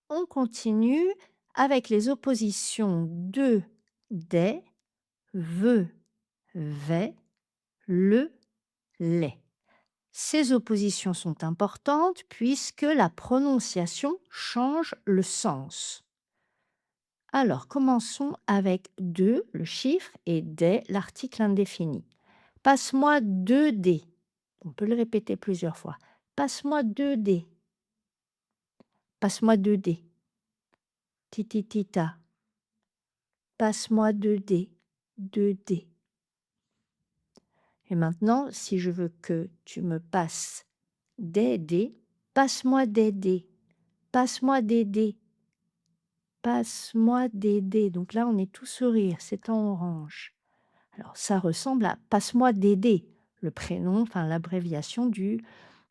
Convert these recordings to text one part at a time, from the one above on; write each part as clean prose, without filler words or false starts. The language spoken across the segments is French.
On continue avec les oppositions de, des, veut, vais, le, les. Ces oppositions sont importantes puisque la prononciation change le sens. Alors, commençons avec de, le chiffre, et des, l'article indéfini. Passe-moi 2 dés. On peut le répéter plusieurs fois. Passe-moi 2 dés. Passe-moi 2 dés. Tititita. Passe-moi 2 dés. 2 dés. Et maintenant, si je veux que tu me passes des dés, passe-moi des dés. Passe-moi des dés. Passe-moi des dés. Donc là, on est tout sourire, c'est en orange. Alors, ça ressemble à passe-moi Dédé, le prénom, enfin l'abréviation du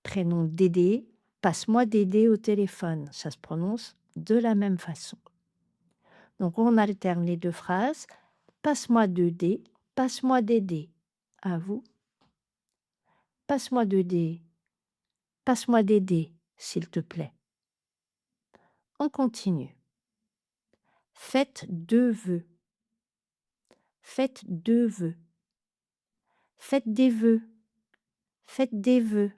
prénom Dédé. Passe-moi Dédé au téléphone. Ça se prononce de la même façon. Donc, on alterne les deux phrases. Passe-moi Dédé, passe-moi Dédé. À vous. Passe-moi Dédé, passe-moi Dédé, s'il te plaît. On continue. Faites 2 vœux. Faites 2 vœux. Faites des vœux. Faites des vœux.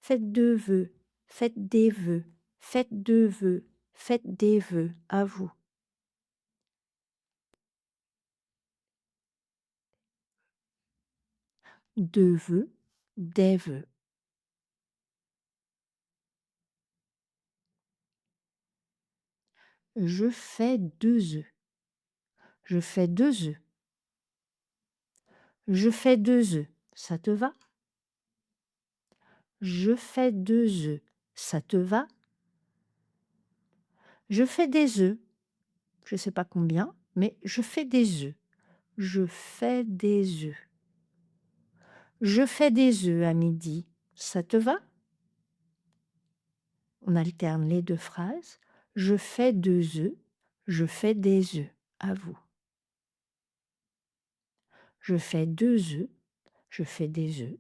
Faites 2 vœux. Faites des vœux. Faites 2 vœux. Faites des vœux. À vous. Deux vœux. Des vœux. Je fais 2 œufs. Je fais 2 œufs. Je fais 2 œufs. Ça te va? Je fais 2 œufs. Ça te va? Je fais des œufs. Je ne sais pas combien, mais je fais des œufs. Je fais des œufs. Je fais des œufs à midi. Ça te va? On alterne les deux phrases. Je fais 2 œufs. Je fais des œufs. À vous. Je fais 2 œufs. Je fais des œufs.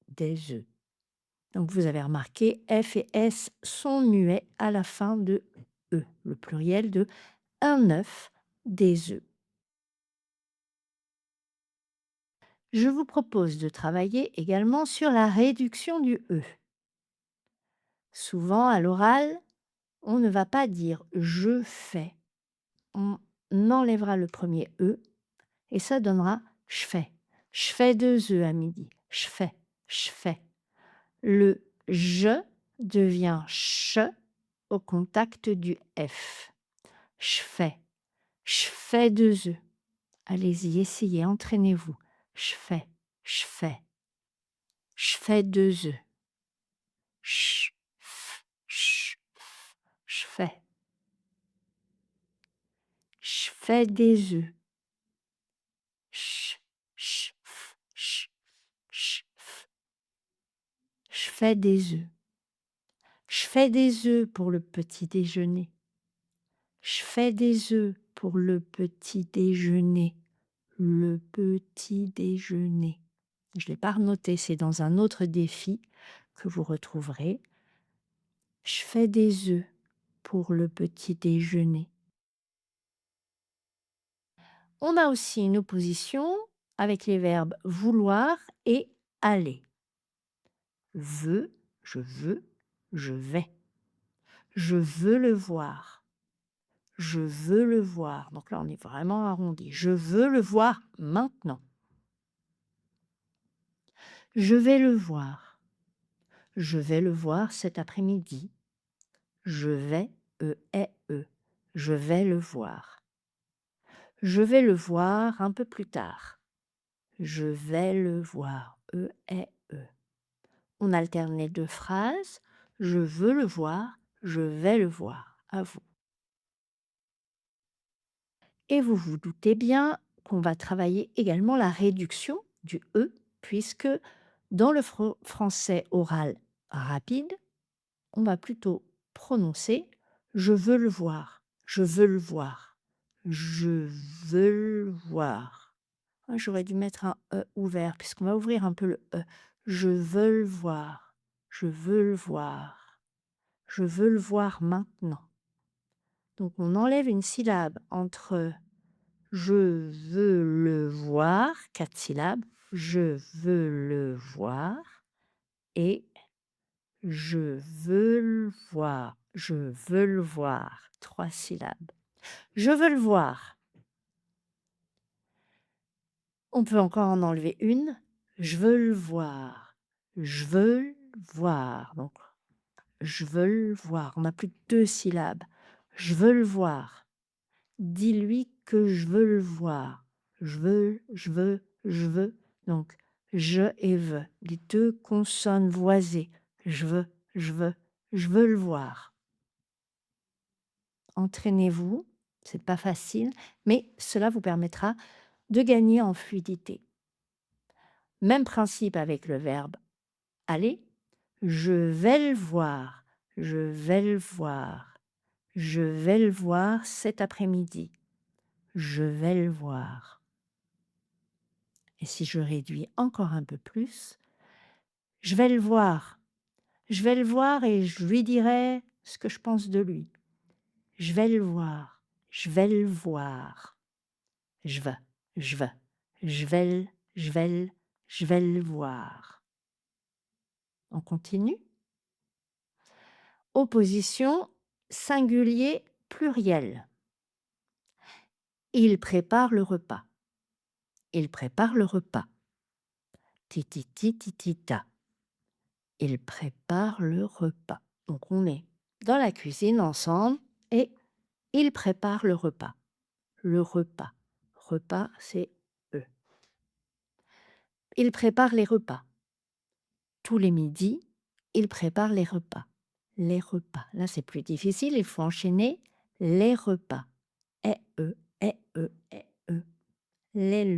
Des œufs. Donc vous avez remarqué, F et S sont muets à la fin de E, le pluriel de un œuf, des œufs. Je vous propose de travailler également sur la réduction du E. Souvent, à l'oral, on ne va pas dire je fais. On enlèvera le premier E et ça donnera je fais. Je fais 2 œufs à midi. Je fais. Je fais. Le je devient ch au contact du F. Je fais. Je fais 2 œufs. Allez-y, essayez, entraînez-vous. Je fais. Je fais. Je fais 2 œufs. Ch, f, ch, f, je fais. Je fais des œufs. Ch, ch, f, ch, ch, f. Je fais des œufs. Je fais des œufs pour le petit déjeuner. Je fais des œufs pour le petit déjeuner. Le petit déjeuner. Je ne l'ai pas renoté, c'est dans un autre défi que vous retrouverez. Je fais des œufs pour le petit déjeuner. On a aussi une opposition avec les verbes vouloir et aller. Veux, je vais. Je veux le voir. Je veux le voir. Donc là, on est vraiment arrondi. Je veux le voir maintenant. Je vais le voir. Je vais le voir cet après-midi. Je vais, e. Je vais le voir. Je vais le voir un peu plus tard. Je vais le voir, e. On alterne les deux phrases. Je veux le voir, je vais le voir. À vous. Et vous vous doutez bien qu'on va travailler également la réduction du E, puisque dans le français oral rapide, on va plutôt prononcer je veux le voir, je veux le voir, je veux le voir. Ah, j'aurais dû mettre un E ouvert, puisqu'on va ouvrir un peu le E. Je veux le voir, je veux le voir, Je veux le voir maintenant. Donc on enlève une syllabe entre je veux le voir, 4 syllabes, je veux le voir et je veux le voir, je veux le voir, 3 syllabes. Je veux le voir. On peut encore en enlever une. Je veux le voir. Je veux le voir. Donc, je veux le voir. On n'a plus que 2 syllabes. Je veux le voir. Dis-lui que je veux le voir. Je veux, je veux, je veux. Donc, je et veux. Les 2 consonnes voisées. Je veux, je veux, je veux le voir. Entraînez-vous. C'est pas facile, mais cela vous permettra de gagner en fluidité. Même principe avec le verbe aller. Je vais le voir. Je vais le voir. Je vais le voir cet après-midi. Je vais le voir. Et si je réduis encore un peu plus, je vais le voir. Je vais le voir et je lui dirai ce que je pense de lui. Je vais le voir. Je vais le voir. Je veux, je veux. Je vais le, je vais le, je vais le voir. On continue. Opposition singulier pluriel. Il prépare le repas. Il prépare le repas. Tititi titita. Il prépare le repas. Donc on est dans la cuisine ensemble et il prépare le repas. Le repas. Repas, c'est E. Il prépare les repas. Tous les midis, il prépare les repas. Les repas. Là, c'est plus difficile, il faut enchaîner les repas. Et E, et E, et E. Les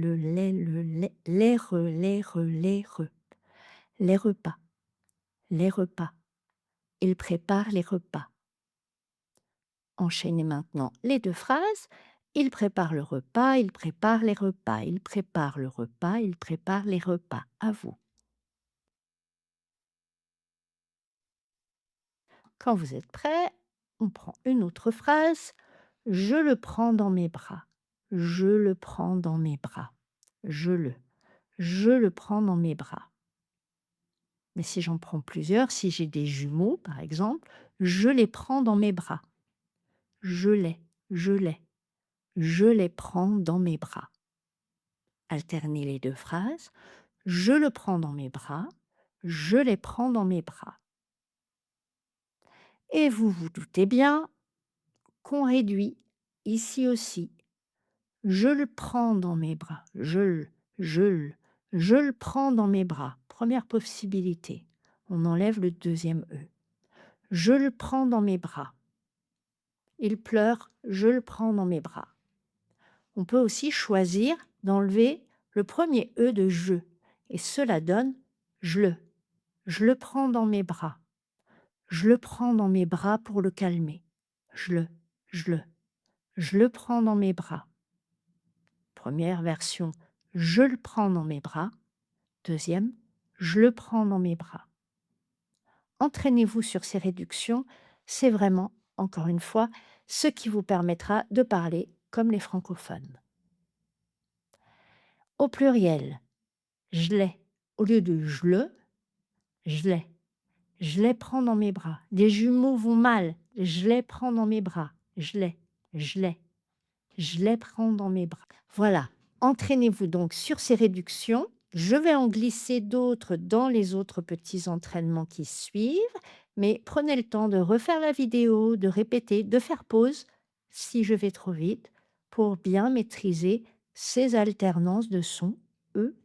re. Les repas. Les repas. Il prépare les repas. Enchaînez maintenant les 2 phrases. Il prépare le repas, il prépare les repas, il prépare le repas, il prépare les repas. À vous. Quand vous êtes prêts, on prend une autre phrase. Je le prends dans mes bras. Je le prends dans mes bras. Je le prends dans mes bras. Mais si j'en prends plusieurs, si j'ai des jumeaux, par exemple, je les prends dans mes bras. Je les, je les. Je les prends dans mes bras. Alternez les 2 phrases. Je le prends dans mes bras. Je les prends dans mes bras. Et vous vous doutez bien qu'on réduit ici aussi. Je le prends dans mes bras. Je le prends dans mes bras. Première possibilité. On enlève le 2e E. Je le prends dans mes bras. Il pleure, je le prends dans mes bras. On peut aussi choisir d'enlever le 1er E de je. Et cela donne je le. Je le prends dans mes bras. Je le prends dans mes bras pour le calmer. Je le prends dans mes bras. Première version, je le prends dans mes bras. Deuxième, je le prends dans mes bras. Entraînez-vous sur ces réductions, c'est vraiment, encore une fois, ce qui vous permettra de parler comme les francophones. Au pluriel, je l'ai. Au lieu de je l'ai. Je les prends dans mes bras. Les jumeaux vont mal. Je les prends dans mes bras. Je les prends dans mes bras. Voilà. Entraînez-vous donc sur ces réductions. Je vais en glisser d'autres dans les autres petits entraînements qui suivent. Mais prenez le temps de refaire la vidéo, de répéter, de faire pause si je vais trop vite pour bien maîtriser ces alternances de sons E